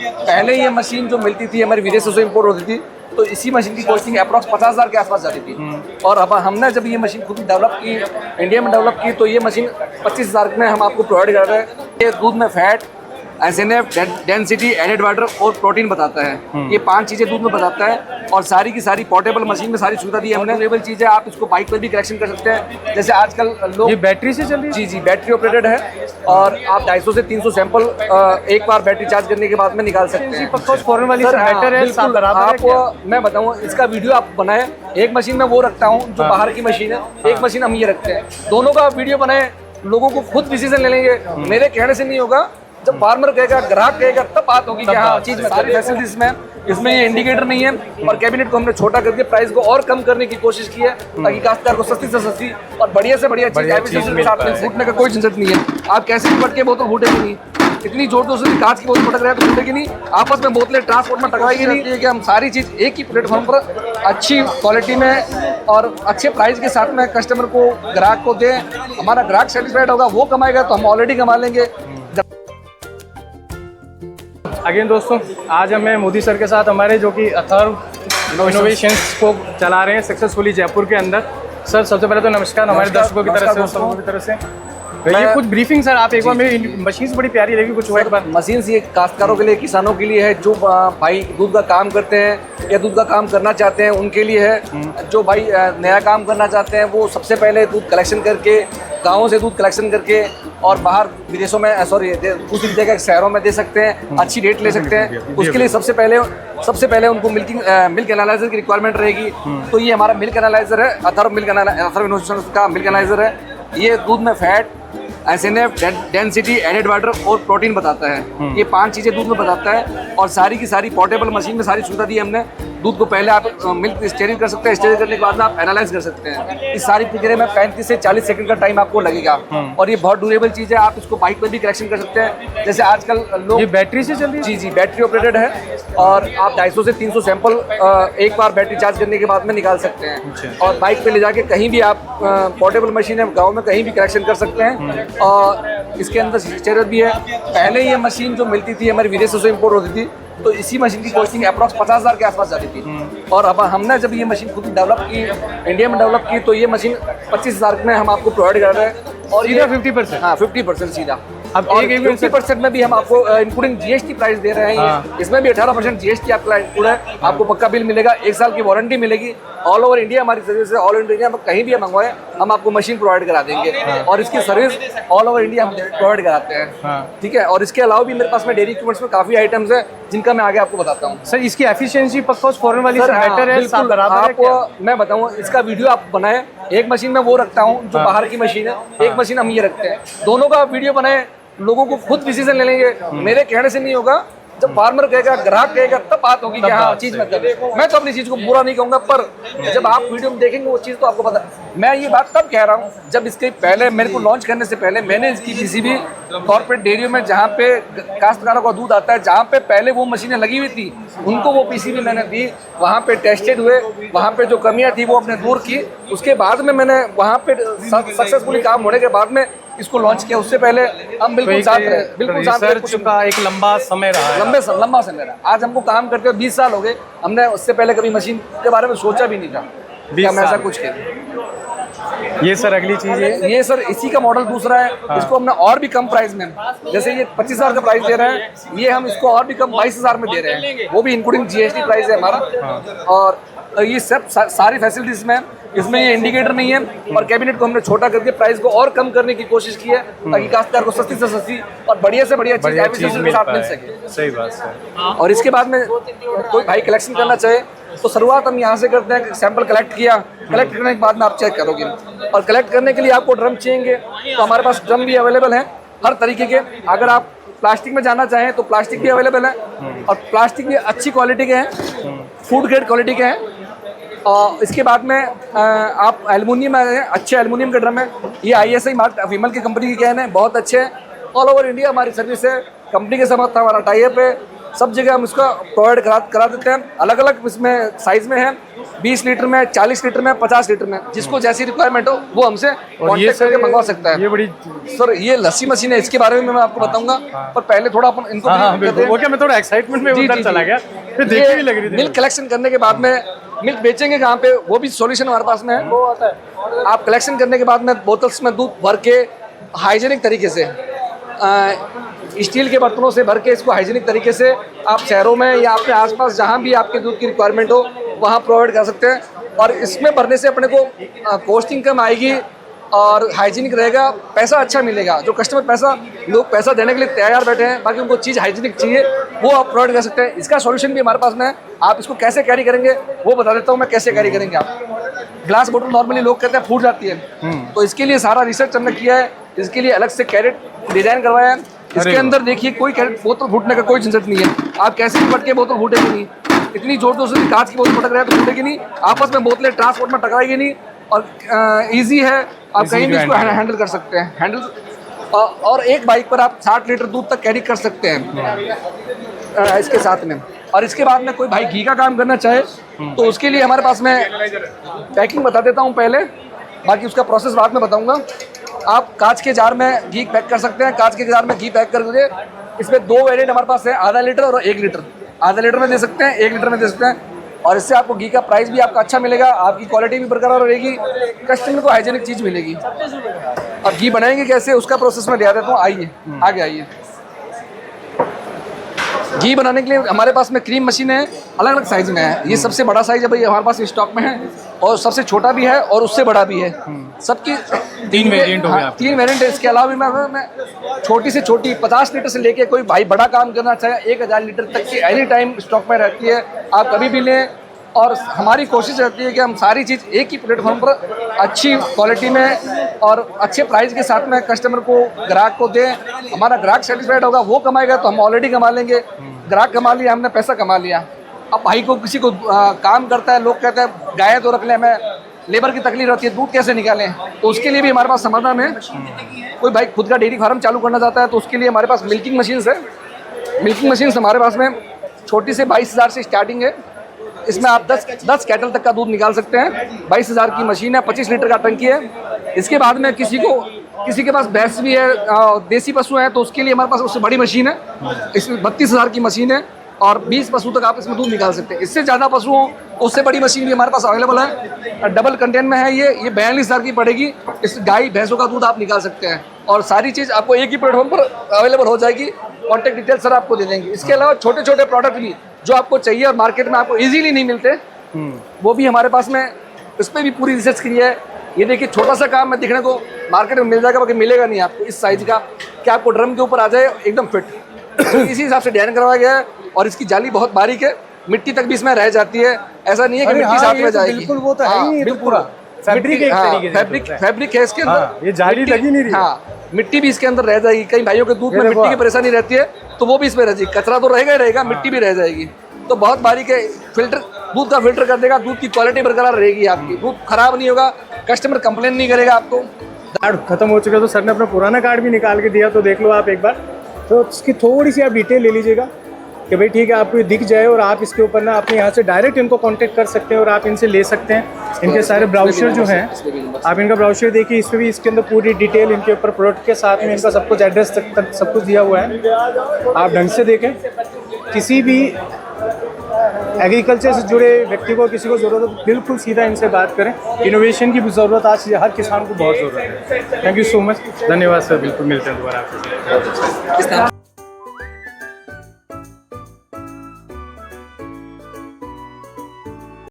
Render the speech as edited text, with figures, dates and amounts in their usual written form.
पहले ये मशीन जो मिलती थी हमारी विदेशों से इम्पोर्ट होती थी, तो इसी मशीन की कॉस्टिंग अप्रॉक्स 50,000 के आसपास जाती थी। और अब हमने जब ये मशीन खुद डेवलप की, इंडिया में डेवलप की, तो ये मशीन 25,000 में हम आपको प्रोवाइड कर रहे हैं। ये दूध में fat, SNF, density, added water और प्रोटीन बताता है। ये 5 चीज़ें दूध में बताता है और सारी की सारी पोर्टेबल मशीन में सारी सुविधा दी है हमने। अवेलेबल चीज़ है, आप इसको बाइक पर भी कलेक्शन कर सकते हैं। जैसे आजकल लोग, ये बैटरी से चल रही है? जी जी, बैटरी ऑपरेटेड है और आप 250 से 300 सैंपल एक बार बैटरी चार्ज करने के बाद में निकाल सकते हैं। फॉरन वाली सर, बेटर है, बिल्कुल। आप मैं बताऊँ, इसका वीडियो आप बनाए, एक मशीन में वो रखता हूँ जो बाहर की मशीन है, एक मशीन हम ये रखते हैं, दोनों का वीडियो बनाए, लोगों को खुद डिसीजन ले लेंगे। मेरे कहने से नहीं होगा, जब फार्मर कहेगा, ग्राहक कहेगा, तब बात होगी कि हाँ चीज में सारी फैसिलिटीज में। इसमें ये इंडिकेटर नहीं है और कैबिनेट को हमने छोटा करके प्राइस को और कम करने की कोशिश की है ताकि काश्तकार को सस्ती से सस्ती और बढ़िया से बढ़िया चीज फूटने का कोई झंझट नहीं है। आप कैसे भी पटके बोतल फूटेगी नहीं, इतनी जोर जोर से कांच की बोतल पटक रहे हैं तो फूटेगी नहीं, आपस में बोतलें ट्रांसपोर्ट में टकराएगी नहीं। कि हम सारी चीज एक ही प्लेटफॉर्म पर अच्छी क्वालिटी में और अच्छे प्राइस के साथ में कस्टमर को, ग्राहक को दें। हमारा ग्राहक सेटिस्फाइड होगा, वो कमाएगा तो हम ऑलरेडी कमा लेंगे। अगेन दोस्तों, आज हमें मोदी सर के साथ हमारे जो कि अथर्व इनोवेशंस को चला रहे हैं सक्सेसफुली जयपुर के अंदर। सर सबसे पहले तो नमस्कार हमारे दर्शकों की तरफ से, सबों की तरफ से। ये कुछ ब्रीफिंग सर, आप एक बार मेरी मशीन बड़ी प्यारी लगी, कुछ एक बार। मशीन ये काश्तकारों के लिए, किसानों के लिए है, जो भाई दूध का काम करते हैं या दूध का काम करना चाहते हैं उनके लिए है। जो भाई नया काम करना चाहते हैं वो सबसे पहले दूध कलेक्शन करके, गाँवों से दूध कलेक्शन करके और बाहर विदेशों में, सॉरी दूसरी जगह शहरों में दे सकते हैं, अच्छी रेट ले सकते हैं। उसके लिए सबसे पहले उनको मिल्क एनालाइजर की रिक्वायरमेंट रहेगी। तो ये हमारा मिल्क एनालाइजर है, अथर्व इनोवेशन का मिल्क एनालाइजर है। ये दूध में fat, SNF, density, added water और प्रोटीन बताता है। ये 5 चीज़ें दूध में बताता है और सारी की सारी पोर्टेबल मशीन में सारी सुविधा दी है हमने। दूध को पहले आप मिल्क स्टेरिल कर सकते हैं, स्टेरिल करने के बाद में आप एनालाइज कर सकते हैं। इस सारी प्रक्रिया में 35 से 40 सेकंड का टाइम आपको लगेगा और ये बहुत ड्यूरेबल चीज़ है। आप इसको बाइक पर भी कलेक्शन कर सकते हैं। जैसे आजकल लोग, ये बैटरी से चल रही है? जी जी, बैटरी ऑपरेटेड है और आप 250 से 300 सैंपल एक बार बैटरी चार्ज करने के बाद में निकाल सकते हैं। और बाइक पे ले जाके कहीं भी आप, पोर्टेबल मशीन है, गाँव में कहीं भी कलेक्शन कर सकते हैं। और इसके अंदर स्टेरर भी है। पहले ये मशीन जो मिलती थी हमारी विदेशों से इम्पोर्ट होती थी, तो इसी मशीन की कॉस्टिंग अप्रॉक्स 50,000 के आसपास जाती थी। और अब हमने जब ये मशीन खुद डेवलप की, इंडिया में डेवलप की, तो ये मशीन 25,000 में हम आपको प्रोवाइड कर रहे हैं। और सीधा 50%? हाँ, 50% सीधा। अब और 50% में भी हम आपको इंक्लूडिंग जीएसटी प्राइस दे रहे हैं। इसमें भी 18% जीएसटी आपका इंक्लूड है। आपको पक्का बिल मिलेगा, 1 साल की वारंटी मिलेगी। ऑल ओवर इंडिया हमारी सर्विस है, ऑल ओवर इंडिया में कहीं भी हम मंगवाएं हम आपको मशीन प्रोवाइड करा देंगे। और इसकी सर्विस ऑल ओवर इंडिया हम प्रोवाइड कराते हैं। ठीक है। और इसके अलावा भी मेरे पास में डेयरी इक्विपमेंट्स में काफी आइटम्स है जिनका मैं आगे आपको बताता हूँ। सर इसकी एफिशिएंसी पक्का फॉरन वाली से बेटर है? बिल्कुल। आप, मैं बताऊँ, इसका वीडियो आप बनाए, एक मशीन में वो रखता हूँ जो बाहर की मशीन है, एक मशीन हम ये रखते हैं, दोनों का वीडियो बनाए, लोगों को खुद डिसीजन ले लेंगे। मेरे कहने से नहीं होगा, जब फार्मर कहेगा, ग्राहक कहेगा, तब बात होगी कि हाँ चीज में करे। मैं तो अपनी चीज को बुरा नहीं कहूंगा, पर जब आप वीडियो में देखेंगे वो चीज तो आपको पता। मैं ये बात तब कह रहा हूँ जब इसके पहले, मेरे को लॉन्च करने से पहले, मैंने इसकी किसी भी कॉर्पोरेट डेयरियों में जहाँ पे काश्तकारों का दूध आता है, जहाँ पे पहले वो मशीनें लगी हुई थी, उनको वो पीसीबी मैंने दी, वहाँ पे टेस्टेड हुए, वहाँ पे जो कमियाँ थी वो अपने दूर की। उसके बाद में मैंने वहाँ पे सक्सेसफुली काम होने के बाद में इसको लॉन्च किया। उससे पहले हम बिल्कुल साथ रहे, बिल्कुल साथ रहे। का एक लंबा समय रहा है, लंबा समय रहा। आज हमको काम करते हुए 20 साल हो गए। हमने उससे पहले कभी मशीन के बारे में सोचा भी नहीं था कि हम ऐसा कुछ करें। ये सर अगली चीज है, ये सर इसी का मॉडल दूसरा है। इसको हमने और भी कम प्राइस में, जैसे ये 25,000 का प्राइस दे रहे हैं, ये हम इसको और भी कम 22,000 में दे रहे हैं। वो भी इंक्लूडिंग जीएसटी प्राइस है हमारा। और ये सब सारी फैसिलिटीज में, इसमें ये इंडिकेटर नहीं है और कैबिनेट को हमने छोटा करके प्राइस को और कम करने की कोशिश की है ताकि काश्तकार को सस्ती से सस्ती और बढ़िया से बढ़िया चीज के साथ मिल सके। सही बात सर। और इसके बाद में कोई भाई कलेक्शन करना चाहे तो शुरुआत हम यहाँ से करते हैं। सैंपल कलेक्ट किया, कलेक्ट करने के बाद में आप चेक करोगे। और कलेक्ट करने के लिए आपको ड्रम चाहिए, तो हमारे पास ड्रम भी अवेलेबल है हर तरीके के। अगर आप प्लास्टिक में जाना चाहें तो प्लास्टिक भी अवेलेबल है और प्लास्टिक भी अच्छी क्वालिटी के हैं, फूड ग्रेड क्वालिटी के हैं। और इसके बाद में आप एल्युमिनियम में, अच्छे एल्युमिनियम के ड्रम है। ये ISI मार्क विमल की कंपनी की कैन है, बहुत अच्छे हैं। ऑल ओवर इंडिया हमारी सर्विस है, कंपनी के साथ हमारा टाई अप है। सब जगह हम इसका प्रोवाइड करा देते हैं। अलग अलग इसमें साइज़ में है, 20 लीटर में, 40 लीटर में, 50 लीटर में, जिसको जैसी रिक्वायरमेंट हो वो हमसे कॉन्टेक्ट करके मंगवा सकता है। ये बड़ी सर ये लस्सी मशीन है, इसके बारे में मैं आपको बताऊंगा, पर पहले थोड़ा अपन इनको वो क्या मैं थोड़ा एक्साइटमेंट में उधर चला गया, फिर देखने भी लग रही थी। मिल्क कलेक्शन करने के बाद में मिल्क बेचेंगे कहाँ पे, वो भी सॉल्यूशन हमारे पास में है। वो आता है आप कलेक्शन करने के बाद में बोतल्स में दूध भर के हाइजीनिक तरीके से, स्टील के बर्तनों से भर के इसको हाइजीनिक तरीके से आप शहरों में या अपने आसपास जहाँ भी आपके दूध की रिक्वायरमेंट हो वहाँ प्रोवाइड कर सकते हैं। और इसमें भरने से अपने को कॉस्टिंग कम आएगी और हाइजीनिक रहेगा, पैसा अच्छा मिलेगा। जो कस्टमर लोग पैसा देने के लिए तैयार बैठे हैं, बाकी उनको चीज़ हाइजीनिक चाहिए वो आप प्रोवाइड कर सकते हैं। इसका सॉल्यूशन भी हमारे पास में है। आप इसको कैसे कैरी करेंगे वो बता देता हूँ मैं, कैसे कैरी करेंगे आप। ग्लास बोतल नॉर्मली लोग कहते हैं फूट जाती है, तो इसके लिए सारा रिसर्च हमने किया है। इसके लिए अलग से कैरेट डिजाइन करवाया है। इसके अंदर देखिए कोई कैरेट बोतल फूटने का कोई झंझट नहीं है। आप कैसे भी पट के बोतल फूटेगी नहीं, इतनी जोर जोर से कांच की बोतल पटक रहे हैं तो फूटेगी नहीं, आपस में बोतलें ट्रांसपोर्ट में टकराएगी नहीं, और इजी है, आप कहीं भी इसको हैंडल कर सकते हैं। और एक बाइक पर आप 60 लीटर दूध तक कैरी कर सकते हैं इसके साथ में। और इसके बाद में कोई भाई घी का काम करना चाहे तो उसके लिए हमारे पास में पैकिंग बता देता हूँ पहले, बाकी उसका प्रोसेस बाद में बताऊँगा। आप कांच के जार में घी पैक कर सकते हैं। कांच के जार में घी पैक करके इसमें 2 वेरिएंट हमारे पास है, आधा लीटर और 1 लीटर। आधा लीटर में दे सकते हैं, 1 लीटर में दे सकते हैं। और इससे आपको घी का प्राइस भी आपका अच्छा मिलेगा, आपकी क्वालिटी भी बरकरार रहेगी, कस्टमर को हाइजीनिक चीज़ मिलेगी। और घी बनाएंगे कैसे उसका प्रोसेस मैं दिखा देता हूँ, आइए आगे आइए। घी बनाने के लिए हमारे पास में क्रीम मशीन है, अलग अलग साइज़ में है। ये सबसे बड़ा साइज़ है भाई हमारे पास स्टॉक में है, और सबसे छोटा भी है और उससे बड़ा भी है। सबकी 3 वेरिएंट हो गया। 3 वेरिएंट है। इसके अलावा भी मैं छोटी से छोटी 50 लीटर से लेके कोई भाई बड़ा काम करना चाहे 1000 लीटर तक की एनी टाइम स्टॉक में रहती है, आप कभी भी लें। और हमारी कोशिश रहती है कि हम सारी चीज़ एक ही प्लेटफॉर्म पर अच्छी क्वालिटी में और अच्छे प्राइस के साथ में कस्टमर को, ग्राहक को दें। हमारा ग्राहक सेटिस्फाइड होगा, वो कमाएगा तो हम ऑलरेडी कमा लेंगे। ग्राहक कमा लिया, हमने पैसा कमा लिया। अब भाई को किसी को काम करता है, लोग कहते हैं गाय तो रख लें, हमें लेबर की तकलीफ रहती है, दूध कैसे निकालें, तो उसके लिए भी हमारे पास समाधान है। कोई भाई खुद का डेयरी फार्म चालू करना चाहता है तो उसके लिए हमारे पास मिल्किंग मशीन्स है। मिल्किंग मशीन्स हमारे पास में छोटी से 22,000 से स्टार्टिंग है। इसमें आप 10 कैटल तक का दूध निकाल सकते हैं। 22,000 की मशीन है, 25 लीटर का टंकी है। इसके बाद में किसी के पास भैंस भी है, देसी पशु है, तो उसके लिए हमारे पास उससे बड़ी मशीन है। इसमें 32,000 की मशीन है और 20 पशु तक आप इसमें दूध निकाल सकते हैं। इससे ज़्यादा पशु हो उससे बड़ी मशीन भी हमारे पास अवेलेबल है। डबल कंटेन में है ये 42,000 की पड़ेगी। इस गाय भैंसों का दूध आप निकाल सकते हैं और सारी चीज़ आपको एक ही प्लेटफॉर्म पर अवेलेबल हो जाएगी। कॉन्टैक्ट डिटेल सर आपको दे देंगे। इसके अलावा छोटे छोटे प्रोडक्ट भी जो आपको चाहिए और मार्केट में आपको इजीली नहीं मिलते, वो भी हमारे पास में, इस पर भी पूरी रिसर्च की है। ये देखिए छोटा सा काम में दिखने को मार्केट में मिल जाएगा, बाकी मिलेगा नहीं आपको इस साइज़ का कि आपको ड्रम के ऊपर आ जाए एकदम फिट। इसी हिसाब से डिजाइन करवाया गया है और इसकी जाली बहुत बारीक है, मिट्टी तक भी इसमें रह जाती है। ऐसा नहीं है कि मिट्टी साथ में जाएगी। बिल्कुल वो तो है ही, बिल्कुल पूरा फैब्रिक है, एक तरीके से फैब्रिक है इसके अंदर। ये जाली लगी नहीं रही। हाँ, मिट्टी भी इसके अंदर रह जाएगी। कई भाइयों के दूध में मिट्टी की परेशानी रहती है तो वो भी इसमें रह जाएगी। कचरा तो रहेगा ही रहेगा, मिट्टी भी रह जाएगी। तो बहुत बारीक है, फिल्टर दूध का फिल्टर कर देगा, दूध की क्वालिटी बरकरार रहेगी आपकी, दूध खराब नहीं होगा, कस्टमर कंप्लेन नहीं करेगा आपको। कार्ड खत्म हो चुका तो सर ने अपना पुराना कार्ड भी निकाल के दिया, तो देख लो आप एक बार। तो इसकी थोड़ी सी आप डिटेल ले लीजिएगा कि भाई ठीक है, आपको ये दिख जाए और आप इसके ऊपर ना अपने यहाँ से डायरेक्ट इनको कांटेक्ट कर सकते हैं और आप इनसे ले सकते हैं। इनके सारे ब्राउचर जो हैं, आप इनका ब्राउचर देखिए, इसमें भी इसके अंदर पूरी डिटेल इनके ऊपर प्रोडक्ट के साथ में इनका सब कुछ एड्रेस तक सब कुछ दिया हुआ है। आप ढंग से देखें। किसी भी एग्रीकल्चर से जुड़े व्यक्ति को, किसी को ज़रूरत हो, बिल्कुल सीधा इनसे बात करें। इनोवेशन की भी ज़रूरत आज हर किसान को बहुत ज़रूरत है। थैंक यू सो मच, धन्यवाद सर। बिल्कुल मिलते हैं दोबारा आपसे।